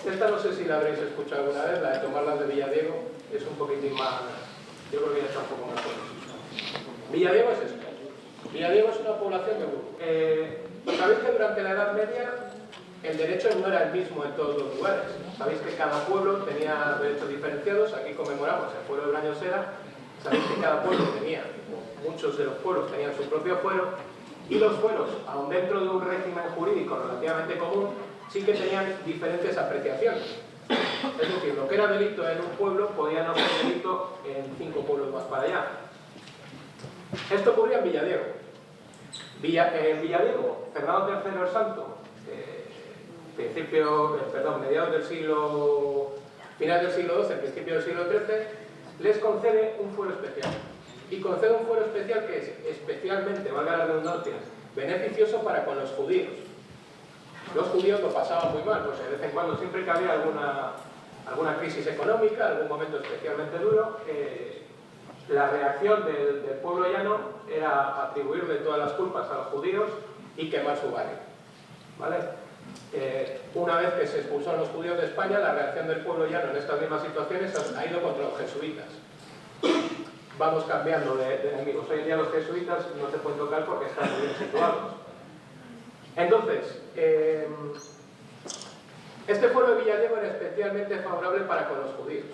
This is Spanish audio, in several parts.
Esta no sé si la habréis escuchado alguna vez, la de Tomarlas de Villadiego, es un poquitín más, yo creo que ya está un poco más conocido. Villadiego es esto. Villadiego es una población de Burgos. Sabéis que durante la Edad Media el derecho no era el mismo en todos los lugares. Sabéis que cada pueblo tenía derechos diferenciados. Aquí conmemoramos el fuero de Brañosera. Sabéis que cada pueblo tenía, muchos de los pueblos tenían su propio fuero, y los fueros, aun dentro de un régimen jurídico relativamente común, sí que tenían diferentes apreciaciones. Es decir, lo que era delito en un pueblo podía no ser delito en 5 pueblos más para allá. Esto ocurría en Villadiego. En Villadiego, Fernando III el Santo, mediados del siglo, final del siglo XII, principio del siglo XIII, les concede un fuero especial. Y concede un fuero especial que es especialmente, valga la redundancia, beneficioso para con los judíos. Los judíos lo pasaban muy mal, pues de vez en cuando, siempre que había alguna crisis económica, algún momento especialmente duro, la reacción del pueblo llano era atribuirle todas las culpas a los judíos y quemar su barrio. ¿Vale? Una vez que se expulsaron los judíos de España, la reacción del pueblo llano en estas mismas situaciones ha ido contra los jesuitas. Vamos cambiando de enemigos. Hoy en día los jesuitas no se pueden tocar porque están muy bien situados. Entonces, este fuero de Villadiego era especialmente favorable para con los judíos.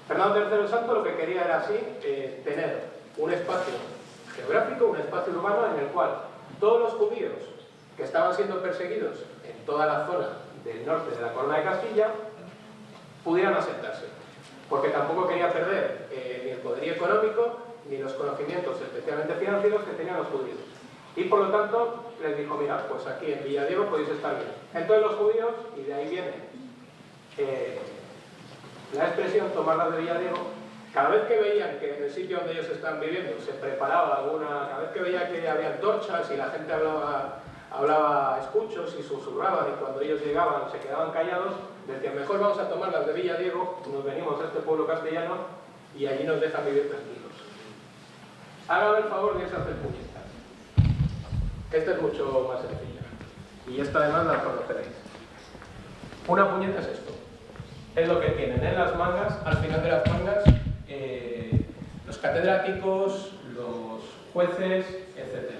Fernando III el Santo lo que quería era así, tener un espacio geográfico, un espacio urbano en el cual todos los judíos que estaban siendo perseguidos en toda la zona del norte de la Corona de Castilla pudieran asentarse, porque tampoco quería perder ni el poderío económico ni los conocimientos especialmente financieros que tenían los judíos. Y por lo tanto les dijo, mira, pues aquí en Villadiego podéis estar bien. Entonces los judíos, y de ahí viene la expresión tomarlas de Villadiego, cada vez que veían que en el sitio donde ellos estaban viviendo se preparaba cada vez que veían que había antorchas y la gente hablaba a escuchos y susurraban, y cuando ellos llegaban se quedaban callados, decían, mejor vamos a tomarlas de Villadiego, nos venimos a este pueblo castellano y allí nos dejan vivir tranquilos. Háganme el favor de irse a hacer puñetas. Esta es mucho más sencilla. Y esta además la conoceréis. Una puñeta es esto. Es lo que tienen en las mangas, al final de las mangas, los catedráticos, los jueces, etc.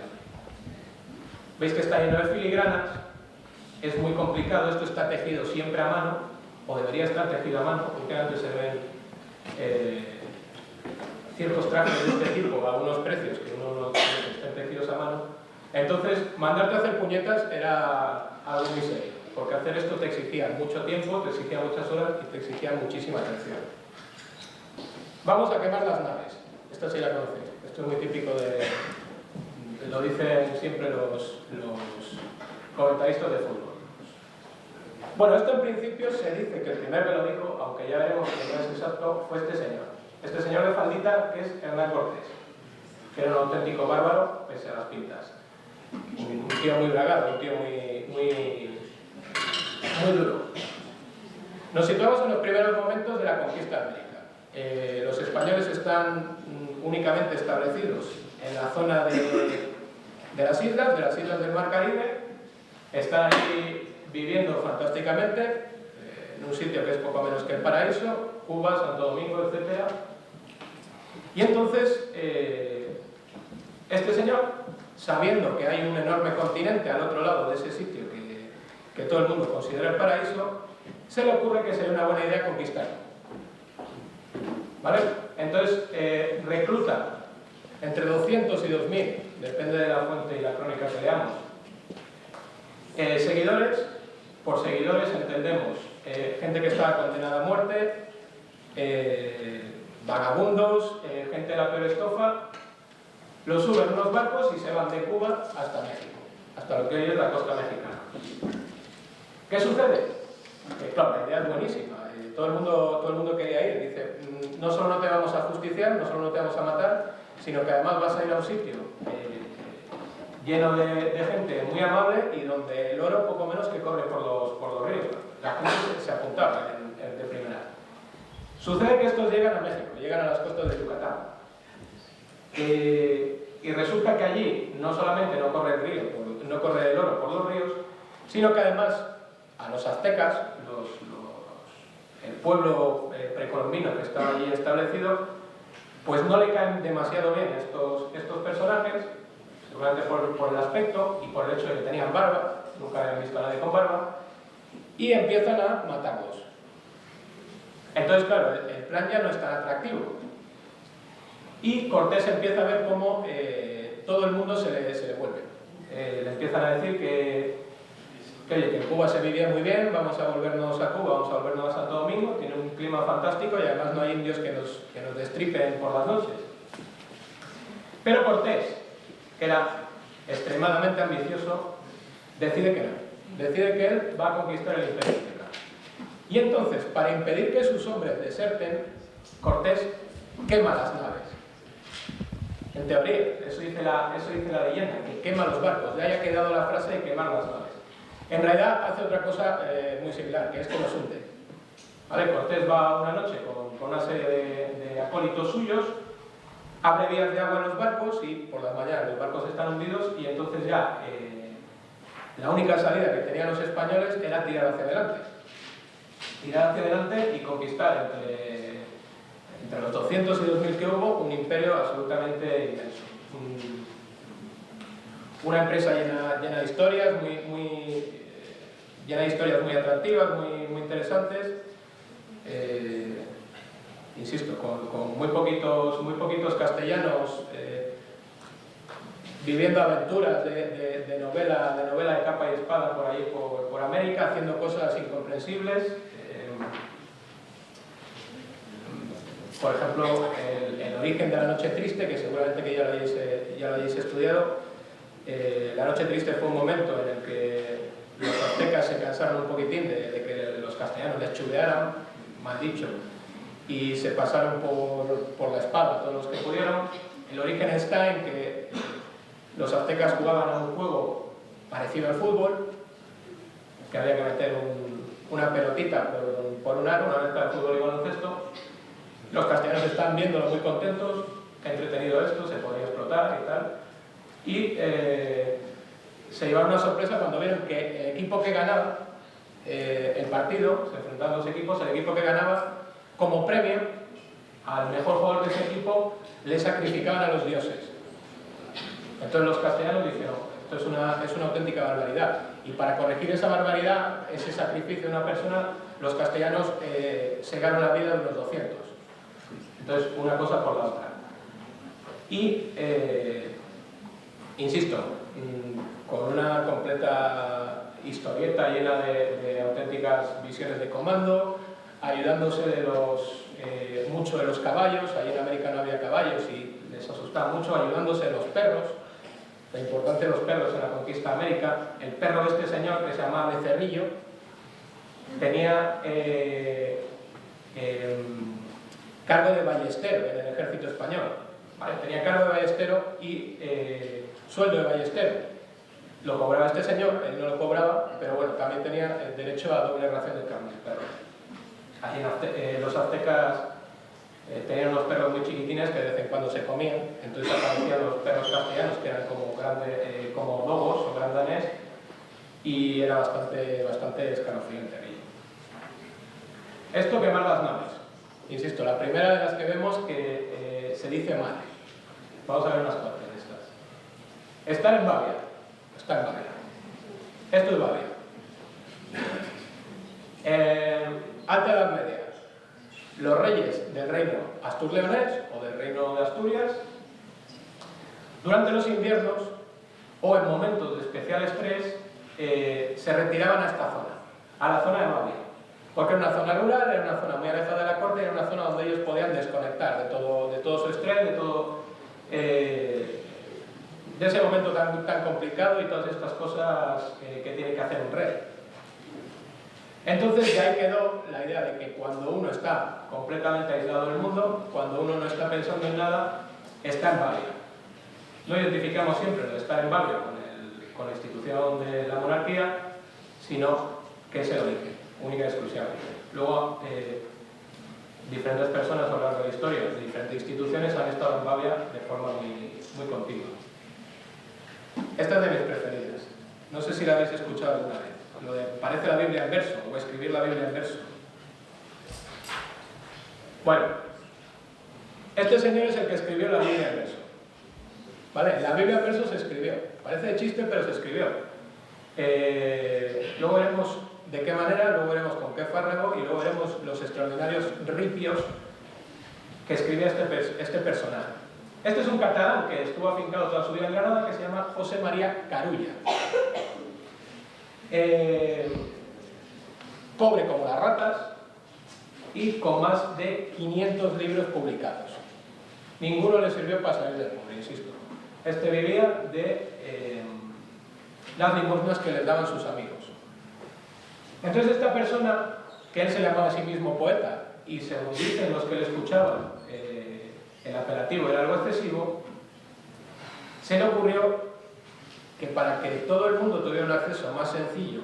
Veis que está lleno de filigranas, es muy complicado, esto está tejido siempre a mano, o debería estar tejido a mano, porque antes se ven ciertos trajes de este tipo a unos precios que uno no tiene que estén tejidos a mano. Entonces, mandarte a hacer puñetas era algo muy serio, porque hacer esto te exigía mucho tiempo, te exigía muchas horas y te exigía muchísima atención. Vamos a quemar las naves. Esta sí la conocéis. Esto es muy típico lo dicen siempre los comentaristas de fútbol. Bueno, esto en principio se dice que el primero que lo dijo, aunque ya veremos que no es exacto, fue este señor. Este señor de faldita, que es Hernán Cortés, que era un auténtico bárbaro, pese a las pintas. Un tío muy bragado, un tío muy duro. Nos situamos en los primeros momentos de la conquista de América. Los españoles están únicamente establecidos en la zona de las islas del Mar Caribe. Están ahí viviendo fantásticamente, en un sitio que es poco menos que el paraíso, Cuba, Santo Domingo, etc. Y entonces, este señor, sabiendo que hay un enorme continente al otro lado de ese sitio que todo el mundo considera el paraíso, se le ocurre que sería una buena idea conquistarlo. ¿Vale? Entonces, recluta entre 200 y 2000, depende de la fuente y la crónica que leamos, seguidores. Por seguidores entendemos gente que estaba condenada a muerte, vagabundos, gente de la peor estofa. Los suben en unos barcos y se van de Cuba hasta México, hasta lo que hoy es la costa mexicana. ¿Qué sucede? Claro, la idea es buenísima. Todo el mundo quería ir. Dice, no solo no te vamos a justiciar, no solo no te vamos a matar, sino que además vas a ir a un sitio lleno de gente muy amable y donde el oro poco menos que corre por los ríos. La gente se apuntaba de primera. Sucede que estos llegan a México, llegan a las costas de Yucatán. Y resulta que allí no solamente no corre el oro por los ríos, sino que además a los aztecas, el pueblo precolombino que estaba allí establecido, pues no le caen demasiado bien estos personajes, seguramente por el aspecto y por el hecho de que tenían barba, nunca habían visto a nadie con barba, y empiezan a matarlos. Entonces, claro, el plan ya no es tan atractivo. Y Cortés empieza a ver cómo todo el mundo se le vuelve. Le empiezan a decir que en Cuba se vivía muy bien, vamos a volvernos a Cuba, vamos a volvernos a Santo Domingo, tiene un clima fantástico y además no hay indios que nos destripen por las noches. Pero Cortés, que era extremadamente ambicioso, decide que no. Decide que él va a conquistar el imperio azteca. Y entonces, para impedir que sus hombres deserten, Cortés quema las naves. En teoría, eso dice la leyenda, que quema los barcos. De ahí ha quedado la frase de quemar las naves. En realidad hace otra cosa muy similar, que es que los hunde. ¿Vale? Cortés va una noche con una serie de acólitos suyos, abre vías de agua en los barcos y por las mañanas los barcos están hundidos y entonces ya la única salida que tenían los españoles era tirar hacia adelante. Tirar hacia adelante y conquistar entre los 200 y 2000 que hubo un imperio absolutamente inmenso. Una empresa llena de historias, llena de historias muy atractivas, muy interesantes. Insisto, con muy poquitos castellanos viviendo aventuras de novela de capa y espada por ahí por América, haciendo cosas incomprensibles. Por ejemplo, el origen de la Noche Triste, que seguramente que ya lo hayáis estudiado. La Noche Triste fue un momento en el que los aztecas se cansaron un poquitín de que los castellanos les chulearan, mal dicho, y se pasaron por la espada todos los que pudieron. El origen está en que los aztecas jugaban a un juego parecido al fútbol, que había que meter una pelotita por un aro, una mezcla de fútbol y baloncesto. Los castellanos están viéndolo muy contentos, qué entretenido esto, se podría explotar y tal. Y se llevaron una sorpresa cuando vieron que el equipo que ganaba el partido, se enfrentaban dos equipos, el equipo que ganaba, como premio al mejor jugador de ese equipo, le sacrificaban a los dioses. Entonces los castellanos dijeron, esto es una auténtica barbaridad. Y para corregir esa barbaridad, ese sacrificio de una persona, los castellanos segaron la vida de unos 200. Entonces, una cosa por la otra. Y, insisto, con una completa historieta llena de auténticas visiones de comando, ayudándose mucho de los caballos. Allí en América no había caballos y les asustaba mucho, ayudándose de los perros, la importancia de los perros en la conquista de América. El perro de este señor, que se llamaba Becerrillo, tenía cargo de ballestero en el ejército español. ¿Vale? Tenía cargo de ballestero y sueldo de ballestero. Lo cobraba este señor, él no lo cobraba, pero bueno, también tenía el derecho a doble ración de carne. Allí los aztecas tenían unos perros muy chiquitines que de vez en cuando se comían, entonces aparecían los perros castellanos, que eran como lobos o gran danés, y era bastante escalofriante aquello. Esto, quemar las naves. Insisto, la primera de las que vemos que se dice mal. Vamos a ver unas cuantas de estas. Estar en Babia. Está en Babia. Esto es Babia. Alta Edad Media. Los reyes del reino Astur-Leonés o del reino de Asturias, durante los inviernos o en momentos de especial estrés, se retiraban a esta zona, a la zona de Babia. Porque era una zona rural, era una zona muy alejada de la corte, era una zona donde ellos podían desconectar de todo su estrés, de ese momento tan complicado y todas estas cosas que tiene que hacer un rey. Entonces ya ahí quedó la idea de que cuando uno está completamente aislado del mundo, cuando uno no está pensando en nada, está en Babia. No identificamos siempre el estar en Babia con la institución de la monarquía, sino que es el origen, única y exclusivamente. Luego, diferentes personas a lo largo de la historia, de diferentes instituciones, han estado en Babia de forma muy continua. Esta es de mis preferidas. No sé si la habéis escuchado alguna vez. lo de parece la Biblia en verso, o escribir la Biblia en verso. Bueno, este señor es el que escribió la Biblia en verso. ¿Vale? La Biblia en verso se escribió. Parece de chiste, pero se escribió. Luego veremos de qué manera, luego veremos con qué fárrago y luego veremos los extraordinarios ripios que escribía este personaje. Este es un catalán que estuvo afincado toda su vida en Granada, que se llama José María Carulla. Pobre como las ratas y con más de 500 libros publicados. Ninguno le sirvió para salir del pobre, insisto. Este vivía de las limosnas que les daban sus amigos. Entonces esta persona, que él se llamaba a sí mismo poeta, y según dicen los que le escuchaban, el apelativo era algo excesivo, se le ocurrió que para que todo el mundo tuviera un acceso más sencillo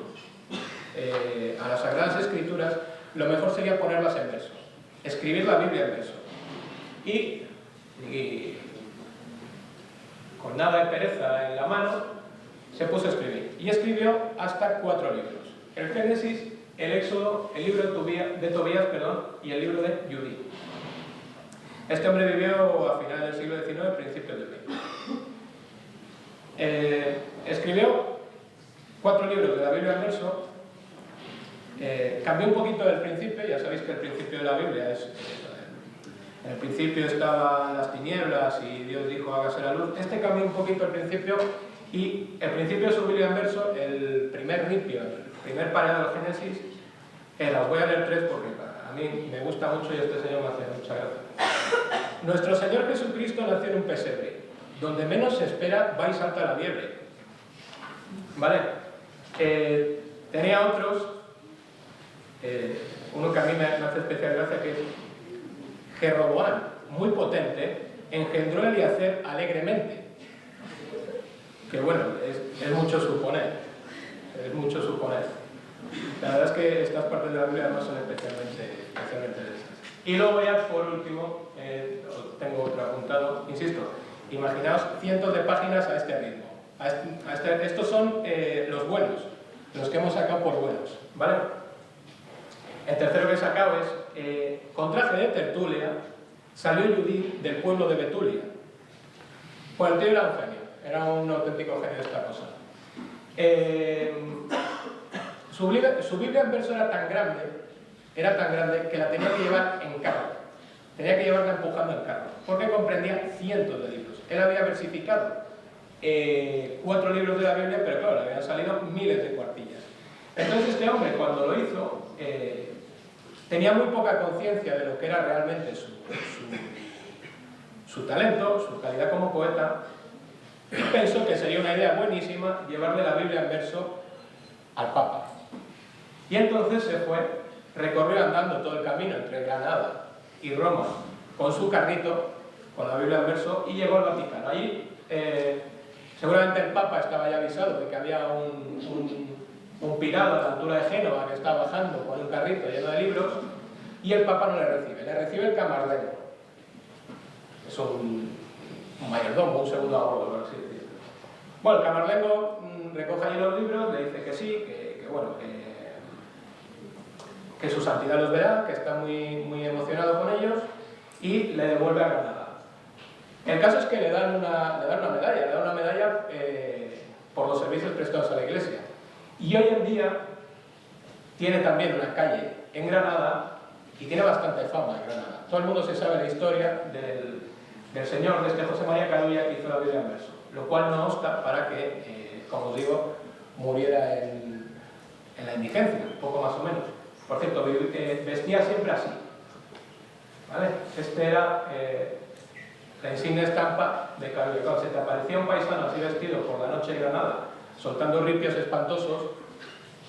a las Sagradas Escrituras, lo mejor sería ponerlas en verso, escribir la Biblia en verso. Y con nada de pereza en la mano, se puso a escribir. Y escribió hasta 4 libros. El Génesis, el Éxodo, el libro de Tobías, y el libro de Judí. Este hombre vivió a finales del siglo XIX, principios del XX. Escribió 4 libros de la Biblia en verso. Cambió un poquito del principio, ya sabéis que el principio de la Biblia es... en el principio estaban las tinieblas y Dios dijo hágase la luz. Este cambió un poquito al principio y el principio de su Biblia en verso, el primer ripio, el primer pareado del Génesis, las voy a leer 3 porque a mí me gusta mucho y este señor me hace mucha gracia. Nuestro Señor Jesucristo nació en un pesebre. Donde menos se espera va y salta la liebre. ¿Vale? Tenía otros, uno que a mí me hace especial gracia, que es Jeroboam, muy potente, engendró a Eliezer alegremente. Que bueno, es mucho suponer. Es mucho suponer. La verdad es que estas partes de la Biblia no son especialmente densas. Y luego ya, por último, tengo otro apuntado, insisto, imaginaos cientos de páginas a este ritmo. Estos son los buenos, los que hemos sacado por buenos, ¿vale? El tercero que he sacado es, con traje de tertulia, salió Judí del pueblo de Betulia. Pues el tío era un genio, era un auténtico genio de esta cosa. Su Biblia en verso era tan grande que la tenía que llevar en carro. Tenía que llevarla empujando en carro, porque comprendía cientos de libros. Él había versificado 4 libros de la Biblia, pero claro, le habían salido miles de cuartillas. Entonces este hombre, cuando lo hizo, tenía muy poca conciencia de lo que era realmente su talento, su calidad como poeta, y pensó que sería una idea buenísima llevarle la Biblia en verso al Papa. Y entonces se fue, recorrió andando todo el camino entre Granada y Roma con su carrito, con la Biblia en verso, y llegó al Vaticano. Allí, seguramente el Papa estaba ya avisado de que había un pirado a la altura de Génova que estaba bajando con un carrito lleno de libros, y el Papa no le recibe el camarlengo. Es un mayordomo, un segundo a bordo, por así decirlo. Bueno, el camarlengo recoge allí los libros, le dice que sí, que bueno, que su santidad los verá, que está muy emocionado con ellos, y le devuelve a Granada. El caso es que le dan una medalla por los servicios prestados a la Iglesia. Y hoy en día tiene también una calle en Granada y tiene bastante fama en Granada. Todo el mundo se sabe la historia del señor, de este José María Carulla, que hizo la Biblia en verso, lo cual no obsta para que, como os digo, muriera en la indigencia, un poco más o menos. Por cierto, vestía siempre así, ¿vale? Este era la insignia estampa de Carulla. Cuando se te aparecía un paisano así vestido por la noche en Granada, soltando ripios espantosos,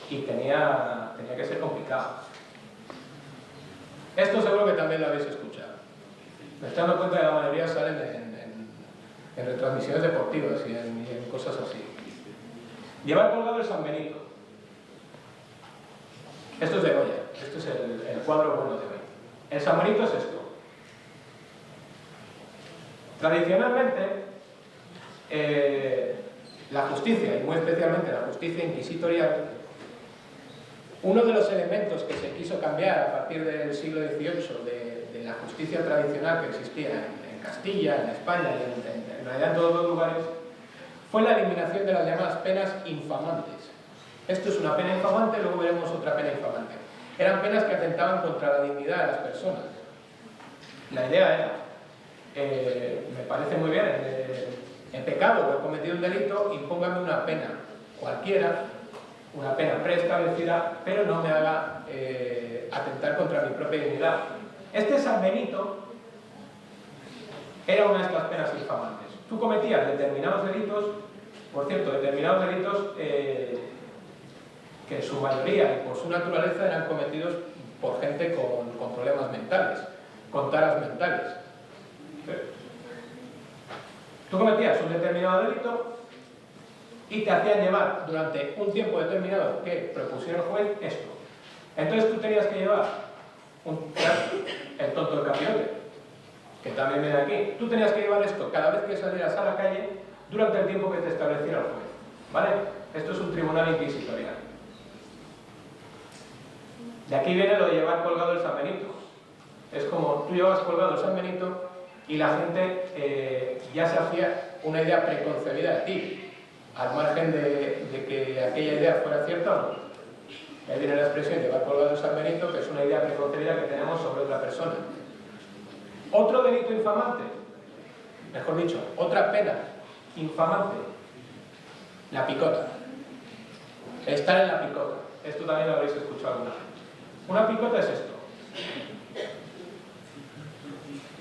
y tenía que ser complicado. Esto seguro que también lo habéis escuchado. Me estoy dando cuenta que la mayoría salen en retransmisiones deportivas y en cosas así. Llevar colgado el San Benito. Esto es de Goya, esto es el cuadro bueno de hoy. El San Benito es esto. Tradicionalmente, la justicia, y muy especialmente la justicia inquisitorial, Uno de los elementos que se quiso cambiar a partir del siglo XVIII de la justicia tradicional que existía en Castilla, en España y en realidad en todos los lugares, fue la eliminación de las llamadas penas infamantes. Esto es una pena infamante, luego veremos otra pena infamante. Eran penas que atentaban contra la dignidad de las personas. La idea era, me parece muy bien, he pecado o he cometido un delito, impóngame una pena cualquiera, una pena preestablecida, pero no me haga atentar contra mi propia dignidad. Este San Benito era una de estas penas infamantes. Tú cometías determinados delitos, por cierto, determinados delitos que en su mayoría y por su naturaleza eran cometidos por gente con problemas mentales, con taras mentales. Tú cometías un determinado delito y te hacían llevar durante un tiempo determinado que propusiera el juez esto. Entonces tú tenías que llevar el tonto del capirote, que también viene aquí. Tú tenías que llevar esto cada vez que salieras a la calle durante el tiempo que te estableciera el juez. ¿Vale? Esto es un tribunal inquisitorial. De aquí viene lo de llevar colgado el San Benito. Es como tú llevas colgado el San Benito y la gente ya se hacía una idea preconcebida de ti, al margen de que aquella idea fuera cierta o no. Ahí viene la expresión llevar colgado el San Benito, que es una idea preconcebida que tenemos sobre otra persona. Otro delito infamante, mejor dicho, otra pena infamante, la picota. Estar en la picota. Esto también lo habréis escuchado alguna vez. Una picota es esto.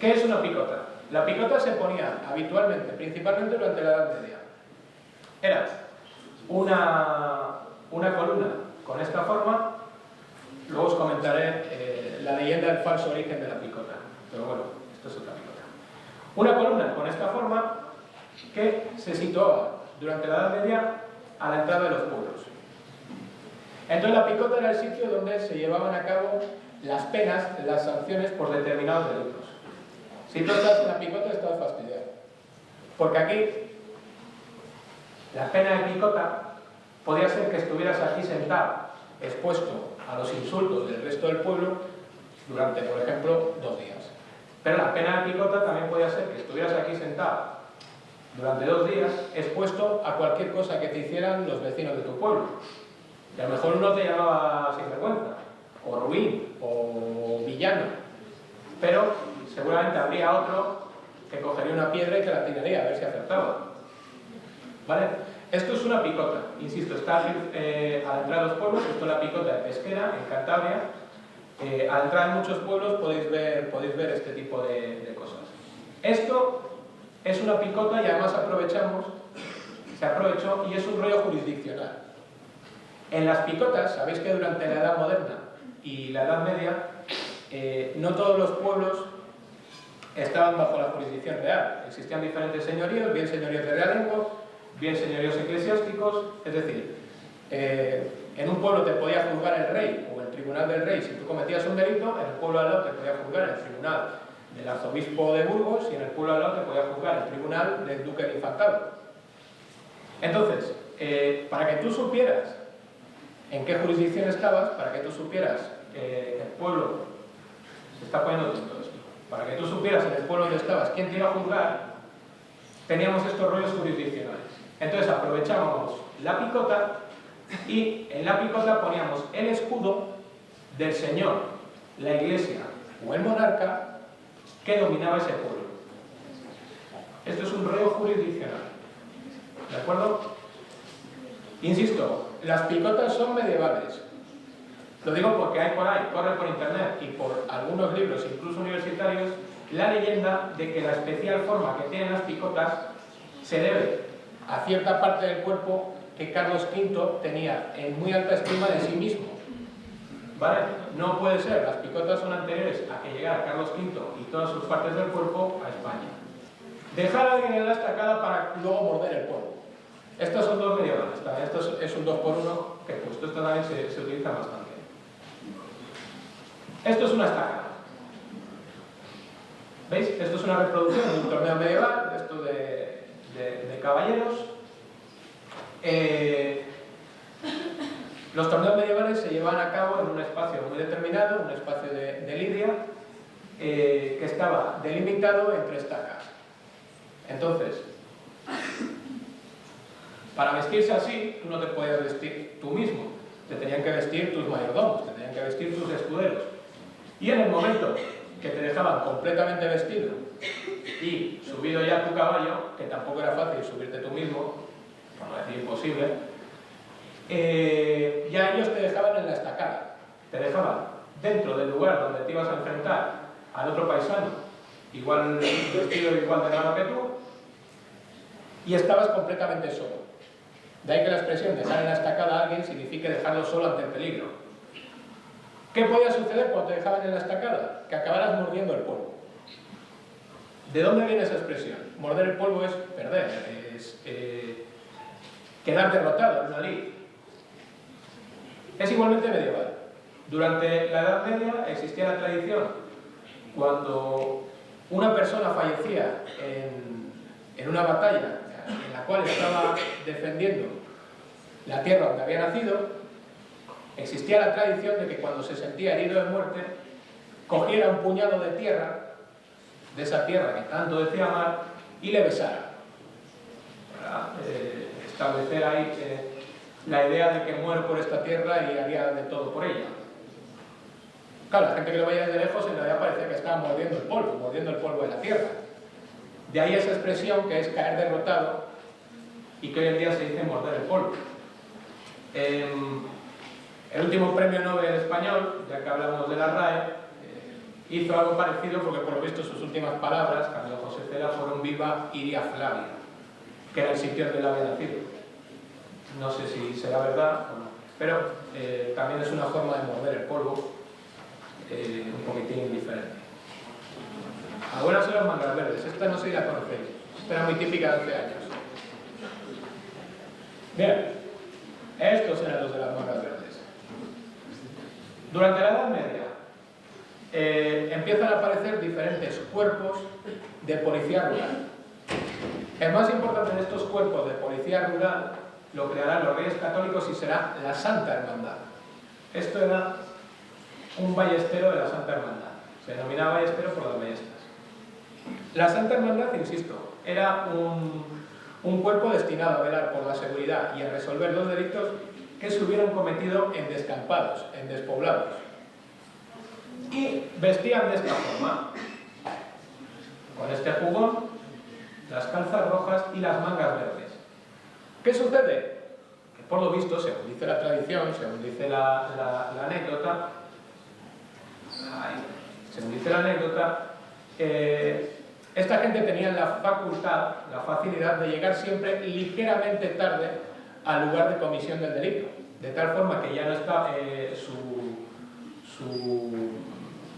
¿Qué es una picota? La picota se ponía habitualmente, principalmente durante la Edad Media. Era una columna con esta forma. Luego os comentaré la leyenda del falso origen de la picota. Pero bueno, esto es otra picota. Una columna con esta forma que se situaba durante la Edad Media a la entrada de los pueblos. Entonces la picota era el sitio donde se llevaban a cabo las penas, las sanciones por determinados delitos. Si tú estás en la picota, estás fastidiado. Porque aquí, la pena de picota podía ser que estuvieras aquí sentado, expuesto a los insultos del resto del pueblo durante, por ejemplo, 2 días. Pero la pena de picota también podía ser que estuvieras aquí sentado durante 2 días, expuesto a cualquier cosa que te hicieran los vecinos de tu pueblo. Y a lo mejor uno te llamaba sinvergüenza, o ruin, o villano, pero seguramente habría otro que cogería una piedra y te la tiraría a ver si acertaba. ¿Vale? Esto es una picota, insisto, está a la entrada de los pueblos. Esto es la picota de Pesquera, en Cantabria. A la entrada de muchos pueblos podéis ver este tipo de cosas. Esto es una picota y además se aprovechó y es un rollo jurisdiccional. En las picotas, sabéis que durante la Edad Moderna y la Edad Media, no todos los pueblos estaban bajo la jurisdicción real. Existían diferentes señoríos, bien señoríos de realengo, bien señoríos eclesiásticos. Es decir, en un pueblo te podía juzgar el rey o el tribunal del rey si tú cometías un delito, en el pueblo al lado te podía juzgar el tribunal del arzobispo de Burgos y en el pueblo al lado te podía juzgar el tribunal del duque de Infantado. Entonces, para que tú supieras en qué jurisdicción estabas, para que tú supieras el pueblo, se está poniendo todo esto, para que tú supieras en el pueblo donde estabas quién te iba a juzgar, teníamos estos rollos jurisdiccionales. Entonces aprovechábamos la picota y en la picota poníamos el escudo del señor, la iglesia o el monarca que dominaba ese pueblo. Esto es un rollo jurisdiccional. ¿De acuerdo? Insisto, las picotas son medievales. Lo digo porque hay por ahí, corre por internet y por algunos libros, incluso universitarios, la leyenda de que la especial forma que tienen las picotas se debe a cierta parte del cuerpo que Carlos V tenía en muy alta estima de sí mismo. ¿Vale? No puede ser, las picotas son anteriores a que llegara Carlos V y todas sus partes del cuerpo a España. Dejar a alguien en la estacada para luego morder el cuerpo. Estos son 2 medievales, esto es un 2 por 1 que puesto, esto también se utiliza bastante. Esto es una estacada. ¿Veis? Esto es una reproducción de un torneo medieval, esto de caballeros. Los torneos medievales se llevaban a cabo en un espacio muy determinado, un espacio de lidia, que estaba delimitado entre estacas. Entonces, para vestirse así, tú no te podías vestir tú mismo, te tenían que vestir tus mayordomos, te tenían que vestir tus escuderos. Y en el momento que te dejaban completamente vestido y subido ya a tu caballo, que tampoco era fácil subirte tú mismo, por no decir imposible, ya ellos te dejaban en la estacada, te dejaban dentro del lugar donde te ibas a enfrentar al otro paisano, igual vestido igual de raro que tú, y estabas completamente solo. De ahí que la expresión dejar en la estacada a alguien signifique dejarlo solo ante el peligro. ¿Qué podía suceder cuando te dejaban en la estacada? Que acabaras mordiendo el polvo. ¿De dónde viene esa expresión? Morder el polvo es perder, es quedar derrotado en una lid. Es igualmente medieval. Durante la Edad Media existía la tradición, cuando una persona fallecía en una batalla en la cual estaba defendiendo la tierra donde había nacido, existía la tradición de que cuando se sentía herido de muerte, cogiera un puñado de tierra, de esa tierra que tanto decía amar, y le besara. Para establecer ahí la idea de que muero por esta tierra y haría de todo por ella. Claro, la gente que lo veía desde lejos en realidad parecía que estaba mordiendo el polvo de la tierra. De ahí esa expresión que es caer derrotado y que hoy en día se dice morder el polvo. El último premio Nobel español, ya que hablamos de la RAE, hizo algo parecido porque por lo visto sus últimas palabras, Camilo José Cela, fueron viva Iria Flavia, que era el sitio donde él había nacido. No sé si será verdad o no, pero también es una forma de morder el polvo, un poquitín indiferente. Algunas son las mangas verdes, esta no sé si la conocéis, esta era muy típica de hace años. Bien, estos eran los de las mangas verdes. Durante la Edad Media empiezan a aparecer diferentes cuerpos de policía rural. El más importante de estos cuerpos de policía rural lo crearán los Reyes Católicos y será la Santa Hermandad. Esto era un ballestero de la Santa Hermandad. Se denominaba ballestero por las ballestas. La Santa Hermandad, insisto, era un cuerpo destinado a velar por la seguridad y a resolver los delitos que se hubieran cometido en descampados, en despoblados. Y vestían de esta forma, con este jubón, las calzas rojas y las mangas verdes. ¿Qué sucede? Que por lo visto, según dice la tradición, según dice la anécdota, esta gente tenía la facultad, la facilidad de llegar siempre ligeramente tarde al lugar de comisión del delito, de tal forma que ya no está su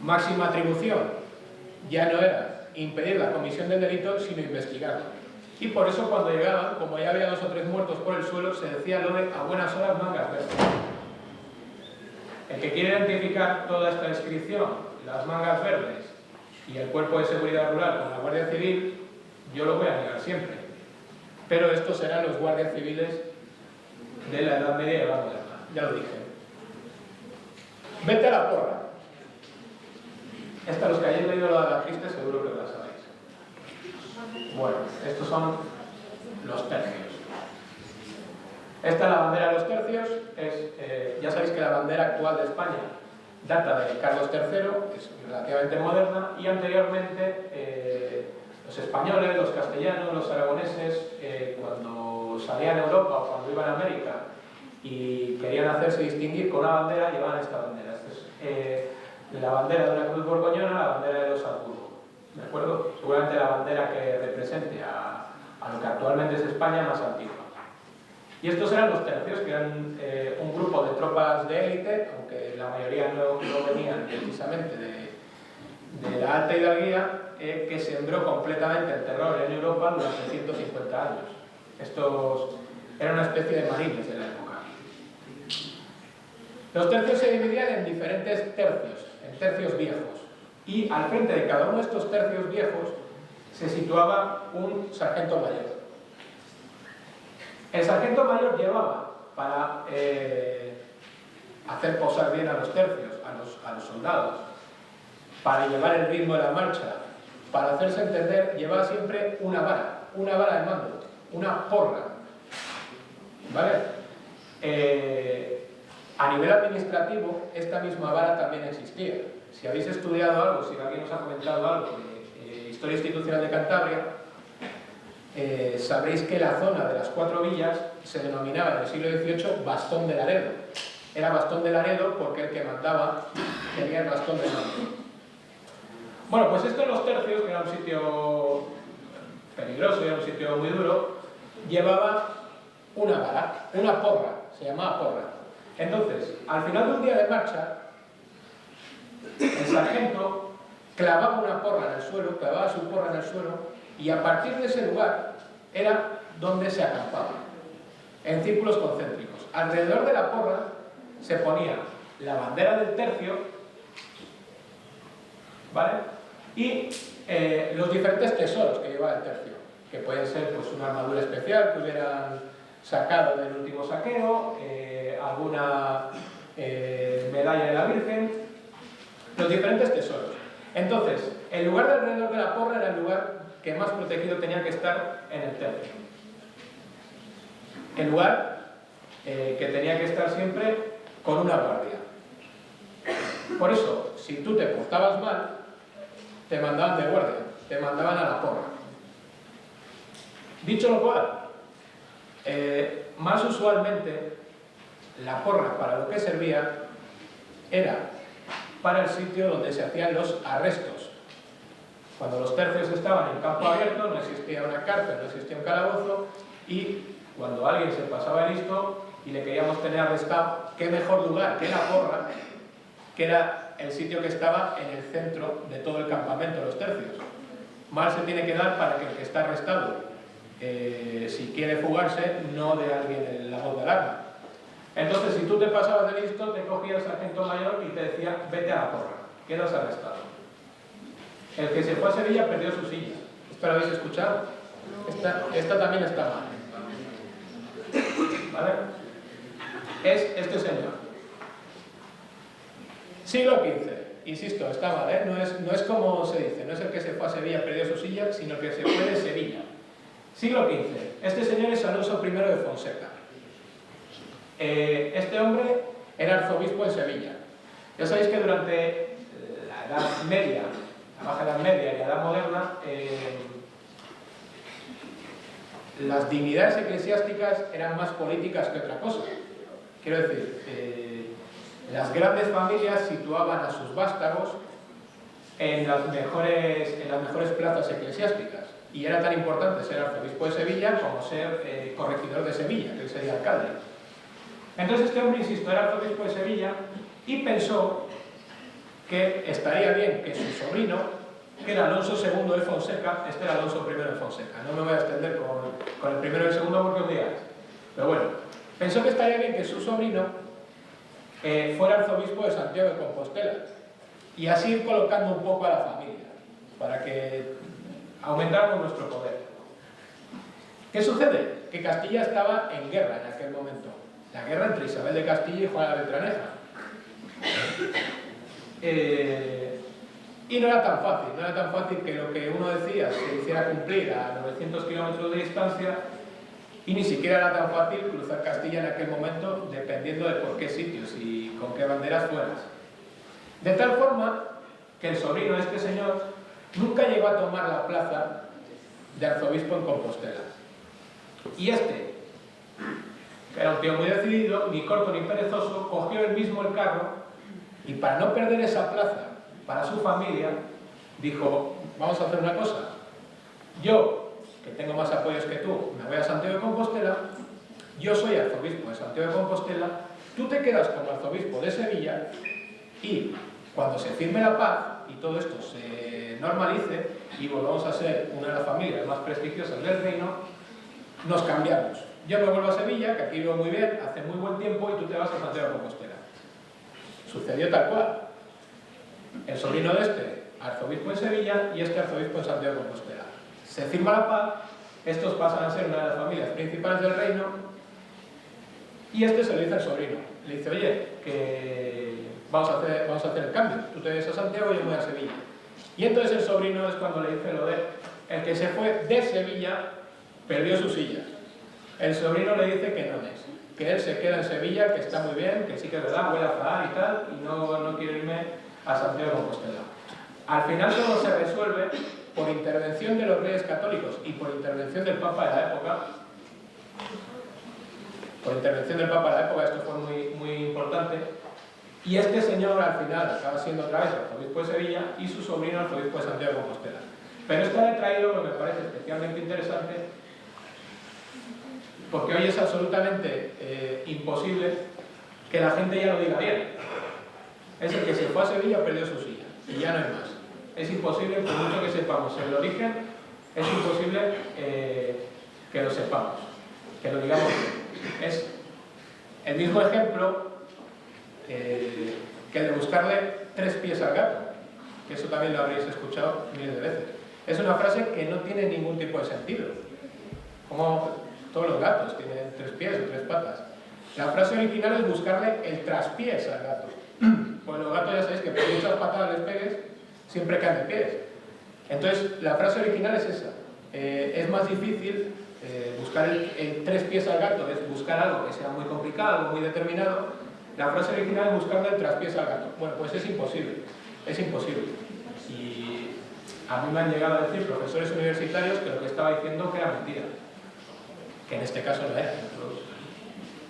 máxima atribución, ya no era impedir la comisión del delito, sino investigarlo. Y por eso cuando llegaban, como ya había 2 o 3 muertos por el suelo, se decía lo de a buenas horas mangas verdes. El que quiere identificar toda esta descripción, las mangas verdes y el cuerpo de seguridad rural con la Guardia Civil, yo lo voy a negar siempre. Pero estos serán los guardias civiles de la Edad Media y la Edad Moderna, ya lo dije. Vete a la porra. Esta, los que hayáis leído la de la Criste, seguro que la sabéis. Bueno, estos son los tercios. Esta es la bandera de los tercios. Ya sabéis que la bandera actual de España data de Carlos III, es relativamente moderna, y anteriormente los españoles, los castellanos, los aragoneses, cuando salían a Europa o cuando iban a América y querían hacerse distinguir con una bandera, llevaban esta bandera. Esta es la bandera de una cruz borgoñona, la bandera de los Habsburgo. ¿De acuerdo? Seguramente la bandera que represente a lo que actualmente es España más antigua. Y estos eran los tercios, que eran un grupo de tropas de élite, aunque la mayoría no venían precisamente de la alta hidalguía, que sembró completamente el terror en Europa durante 150 años. Estos eran una especie de marines de la época. Los tercios se dividían en diferentes tercios, en tercios viejos. Y al frente de cada uno de estos tercios viejos se situaba un sargento mayor. El sargento mayor llevaba para hacer posar bien a los tercios, a los soldados, para llevar el ritmo de la marcha, para hacerse entender, llevaba siempre una vara de mando, una porra, ¿vale? A nivel administrativo, esta misma vara también existía. Si habéis estudiado algo, si alguien os ha comentado algo de Historia Institucional de Cantabria, sabréis que la zona de las 4 villas se denominaba en el siglo XVIII Bastón de Laredo. Era Bastón de Laredo porque el que mandaba tenía el bastón de mando. Bueno, pues esto en los tercios, que era un sitio peligroso, era un sitio muy duro, llevaba una vara, una porra, se llamaba porra. Entonces, al final de un día de marcha, el sargento clavaba una porra en el suelo, clavaba su porra en el suelo, y a partir de ese lugar era donde se acampaba, en círculos concéntricos. Alrededor de la porra se ponía la bandera del tercio, ¿vale? Y los diferentes tesoros que llevaba el tercio, que pueden ser pues, una armadura especial que hubieran sacado del último saqueo, alguna medalla de la Virgen, los diferentes tesoros. Entonces, el lugar de alrededor de la porra era el lugar que más protegido tenía que estar en el tercio. El lugar que tenía que estar siempre con una guardia. Por eso, si tú te portabas mal, te mandaban de guardia, te mandaban a la porra. Dicho lo cual, más usualmente, la porra para lo que servía era para el sitio donde se hacían los arrestos. Cuando los tercios estaban en campo abierto, no existía una cárcel, no existía un calabozo, y cuando alguien se pasaba listo y le queríamos tener arrestado, qué mejor lugar que la porra, que era el sitio que estaba en el centro de todo el campamento, los tercios. Mal se tiene que dar para que el que está arrestado, si quiere fugarse, no dé a alguien la voz de alarma. Entonces, si tú te pasabas de listo, te cogía el sargento mayor y te decía, vete a la porra, quedas arrestado. El que se fue a Sevilla perdió su silla. ¿Esto lo habéis escuchado? Esta también está mal. ¿Vale? Es este señor. Siglo XV. Insisto, está mal, ¿eh? No es como se dice, no es el que se fue a Sevilla perdió su silla, sino el que se fue de Sevilla. Siglo XV. Este señor es Alonso I de Fonseca. Este hombre era arzobispo en Sevilla. Ya sabéis que durante la Edad Media, la Baja Edad Media y la Edad Moderna, las dignidades eclesiásticas eran más políticas que otra cosa. Quiero decir, las grandes familias situaban a sus vástagos en las mejores plazas eclesiásticas. Y era tan importante ser arzobispo de Sevilla como ser corregidor de Sevilla, que sería alcalde. Entonces este hombre, insisto, era arzobispo de Sevilla y pensó que estaría bien que su sobrino, que era Alonso II de Fonseca, este era Alonso I de Fonseca, no me voy a extender con el primero y el segundo porque os digáis, pero bueno, pensó que estaría bien que su sobrino fuera arzobispo de Santiago de Compostela y así ir colocando un poco a la familia para que aumentáramos nuestro poder. ¿Qué sucede? Que Castilla estaba en guerra en aquel momento, la guerra entre Isabel de Castilla y Juana Beltraneja. Y no era tan fácil que lo que uno decía se hiciera cumplir a 900 kilómetros de distancia, y ni siquiera era tan fácil cruzar Castilla en aquel momento, dependiendo de por qué sitios y con qué banderas fueras. De tal forma que el sobrino de este señor nunca llegó a tomar la plaza de arzobispo en Compostela. Y este, que era un tío muy decidido, ni corto ni perezoso, cogió él mismo el carro y para no perder esa plaza para su familia, dijo, vamos a hacer una cosa, yo, que tengo más apoyos que tú, me voy a Santiago de Compostela, yo soy arzobispo de Santiago de Compostela, tú te quedas como arzobispo de Sevilla y cuando se firme la paz y todo esto se normalice y volvamos a ser una de las familias más prestigiosas del reino, nos cambiamos. Yo me vuelvo a Sevilla, que aquí vivo muy bien, hace muy buen tiempo, y tú te vas a Santiago de Compostela. Sucedió tal cual. El sobrino de este, arzobispo en Sevilla, y este arzobispo en Santiago de Compostela. Se firma la paz, estos pasan a ser una de las familias principales del reino, y este se lo dice al sobrino. le dice, oye, que vamos a hacer el cambio, tú te vas a Santiago y yo me voy a Sevilla. Y entonces el sobrino es cuando le dice lo de, el que se fue de Sevilla perdió su silla. El sobrino le dice que no es, que él se queda en Sevilla, que está muy bien, que sí que es verdad, huele a azahar y tal, y no quiere irme a Santiago de Compostela. Al final todo se resuelve por intervención de los reyes católicos y por intervención del Papa de la época. Por intervención del Papa de la época, esto fue muy importante. Y este señor al final acaba siendo otra vez arzobispo de Sevilla y su sobrino arzobispo de Santiago de Compostela. Pero esto le he traído lo que me parece especialmente interesante, porque hoy es absolutamente imposible que la gente ya lo diga bien. Es el que se fue a Sevilla perdió su silla y ya no hay más. Es imposible, por mucho que sepamos el origen, es imposible que lo sepamos, que lo digamos bien. Es el mismo ejemplo que el de buscarle 3 pies al gato, que eso también lo habréis escuchado miles de veces. Es una frase que no tiene ningún tipo de sentido. Como todos los gatos tienen 3 pies o 3 patas. La frase original es buscarle el traspiés al gato. Pues los gatos ya sabéis que por muchas patadas les pegues, siempre caen de pies. Entonces, la frase original es esa. Es más difícil buscar el 3 pies al gato, es buscar algo que sea muy complicado, algo muy determinado. La frase original es buscarle el traspiés al gato. Bueno, pues es imposible. Es imposible. Y a mí me han llegado a decir profesores universitarios que lo que estaba diciendo que era mentira. Que en este caso no era.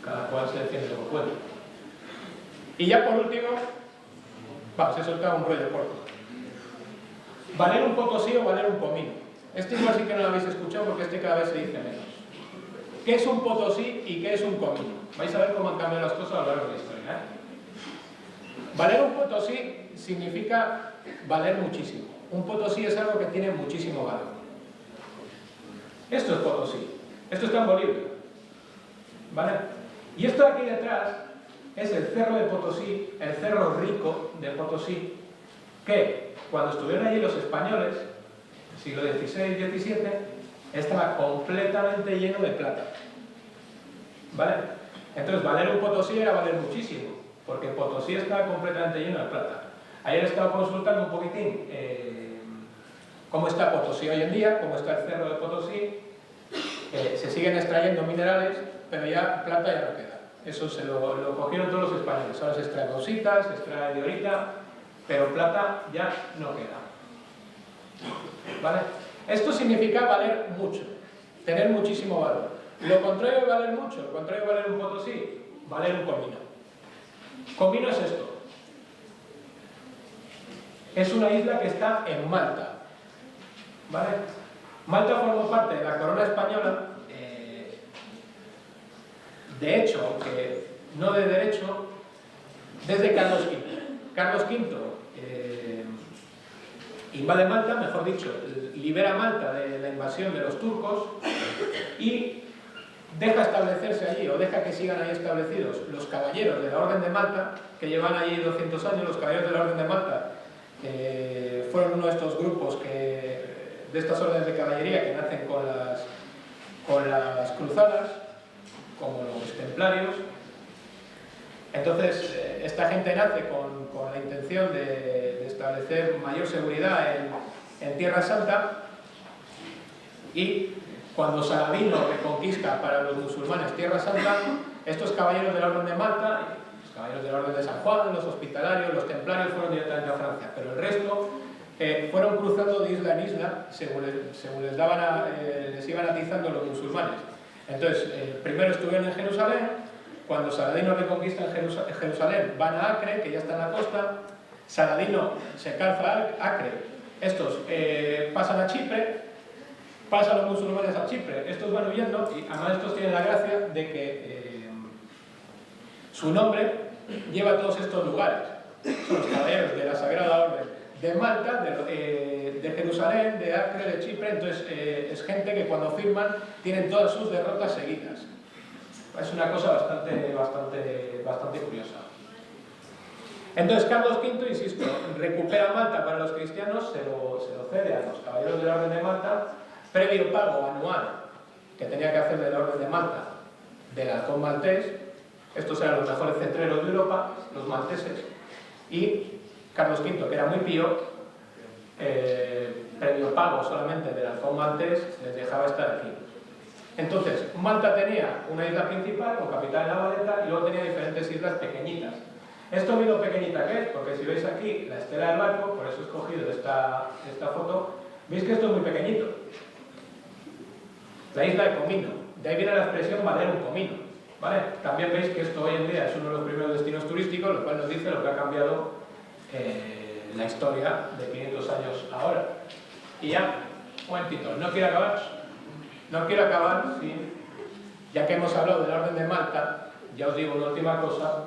Cada cual se defiende como puede. Y ya por último, vamos, he soltado un rollo corto. Valer un Potosí o valer un comino. Este igual sí que no lo habéis escuchado porque este cada vez se dice menos. ¿Qué es un Potosí y qué es un comino? Vais a ver cómo han cambiado las cosas a lo largo de la historia, ¿eh? Valer un Potosí significa valer muchísimo. Un Potosí es algo que tiene muchísimo valor. Esto es Potosí. Esto está en Bolivia. ¿Vale? Y esto de aquí detrás es el cerro de Potosí, el cerro rico de Potosí, que cuando estuvieron allí los españoles, siglo XVI y XVII, estaba completamente lleno de plata. ¿Vale? Entonces, valer un Potosí era valer muchísimo, porque Potosí estaba completamente lleno de plata. Ayer he estado consultando un poquitín cómo está Potosí hoy en día, cómo está el cerro de Potosí. Se siguen extrayendo minerales, pero ya plata ya no queda. Eso se lo cogieron todos los españoles. Ahora se extrae bauxita, se extrae diorita, pero plata ya no queda. ¿Vale? Esto significa valer mucho, tener muchísimo valor. Lo contrario de valer mucho, lo contrario de valer un Potosí, valer un comino. Comino es esto. Es una isla que está en Malta. ¿Vale? Malta formó parte de la corona española, de hecho, aunque no de derecho, desde Carlos V. Carlos V invade Malta, mejor dicho, libera Malta de la invasión de los turcos y deja establecerse allí, o deja que sigan ahí establecidos los caballeros de la Orden de Malta, que llevan allí 200 años. Los caballeros de la Orden de Malta fueron uno de estos grupos de estas órdenes de caballería que nacen con las cruzadas, como los templarios. Entonces, esta gente nace con la intención de establecer mayor seguridad en Tierra Santa, y cuando Saladino reconquista para los musulmanes Tierra Santa, estos caballeros de la Orden de Malta, los caballeros de la Orden de San Juan, los hospitalarios, los templarios, fueron directamente a Francia, pero el resto fueron cruzando de isla en isla según les iban atizando los musulmanes. Entonces, primero estuvieron en Jerusalén. Cuando Saladino reconquista en Jerusalén, van a Acre, que ya está en la costa. Saladino se calza a Acre. Estos pasan a Chipre, pasan los musulmanes a Chipre. Estos van huyendo, y además estos tienen la gracia de que su nombre lleva a todos estos lugares. Son los caballeros de la Sagrada Orden de Malta, de Jerusalén, de Acre, de Chipre. Entonces es gente que cuando firman tienen todas sus derrotas seguidas. Es una cosa bastante curiosa. Entonces Carlos V, insisto, recupera Malta para los cristianos, se lo cede a los caballeros de la Orden de Malta, previo pago anual que tenía que hacer de la Orden de Malta del halcón maltés, Estos eran los mejores cetreros de Europa, los malteses, y Carlos V, que era muy pío, previo pago solamente del alfón maltés, les dejaba estar aquí. Entonces, Malta tenía una isla principal con capital en La Valeta y luego tenía diferentes islas pequeñitas. Esto miro pequeñita que es, porque si veis aquí la estela del barco, por eso he escogido esta foto, veis que esto es muy pequeñito. La isla de Comino, de ahí viene la expresión valer un comino, ¿vale? También veis que esto hoy en día es uno de los primeros destinos turísticos, lo cual nos dice lo que ha cambiado la historia de 500 años ahora. Y ya, un momentito, no quiero acabar sin, ya que hemos hablado de la Orden de Malta, ya os digo una última cosa.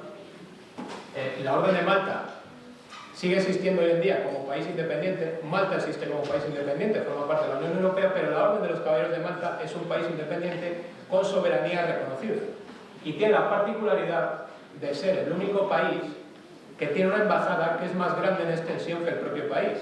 La Orden de Malta sigue existiendo hoy en día como país independiente. Malta existe como país independiente, forma parte de la Unión Europea, pero la Orden de los Caballeros de Malta es un país independiente con soberanía reconocida. Y tiene la particularidad de ser el único país que tiene una embajada que es más grande en extensión que el propio país.